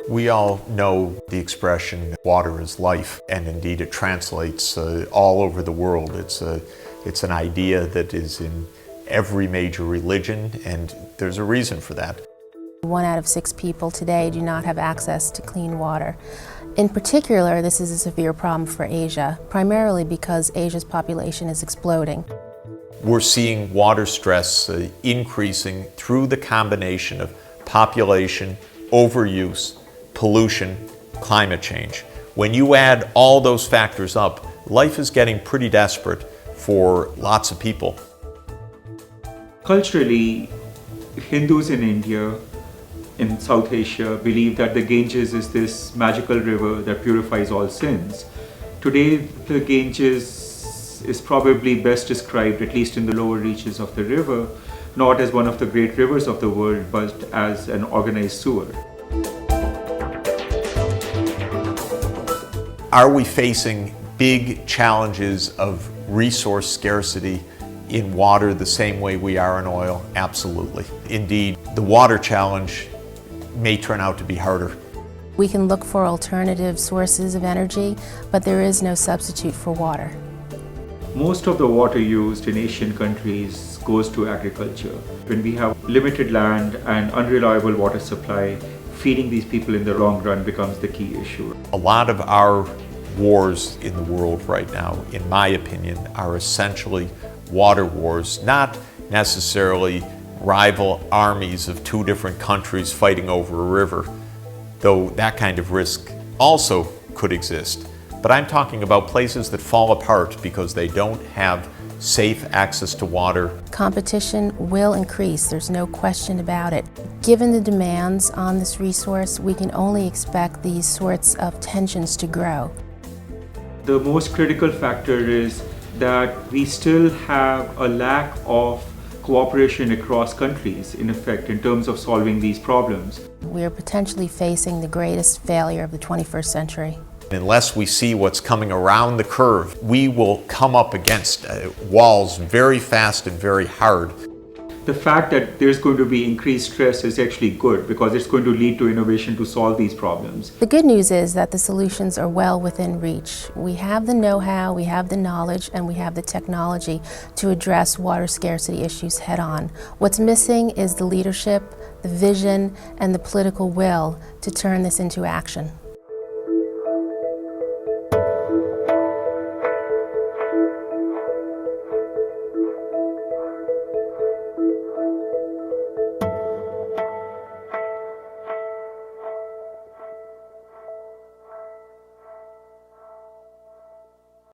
We all know the expression, water is life, and indeed it translates all over the world. It's an idea that is in every major religion, and there's a reason for that. 1 out of 6 people today do not have access to clean water. In particular, this is a severe problem for Asia, primarily because Asia's population is exploding. We're seeing water stress increasing through the combination of population, overuse, pollution, climate change. When you add all those factors up, life is getting pretty desperate for lots of people. Culturally, Hindus in India, in South Asia, believe that the Ganges is this magical river that purifies all sins. Today, the Ganges is probably best described, at least in the lower reaches of the river, not as one of the great rivers of the world, but as an organized sewer. Are we facing big challenges of resource scarcity in water the same way we are in oil? Absolutely. Indeed, the water challenge may turn out to be harder. We can look for alternative sources of energy, but there is no substitute for water. Most of the water used in Asian countries goes to agriculture. When we have limited land and unreliable water supply, feeding these people in the long run becomes the key issue. A lot of our wars in the world right now, in my opinion, are essentially water wars, not necessarily rival armies of 2 different countries fighting over a river, though that kind of risk also could exist. But I'm talking about places that fall apart because they don't have safe access to water. Competition will increase, there's no question about it. Given the demands on this resource, we can only expect these sorts of tensions to grow. The most critical factor is that we still have a lack of cooperation across countries, in effect, in terms of solving these problems. We are potentially facing the greatest failure of the 21st century. Unless we see what's coming around the curve, we will come up against walls very fast and very hard. The fact that there's going to be increased stress is actually good because it's going to lead to innovation to solve these problems. The good news is that the solutions are well within reach. We have the know-how, we have the knowledge, and we have the technology to address water scarcity issues head-on. What's missing is the leadership, the vision, and the political will to turn this into action.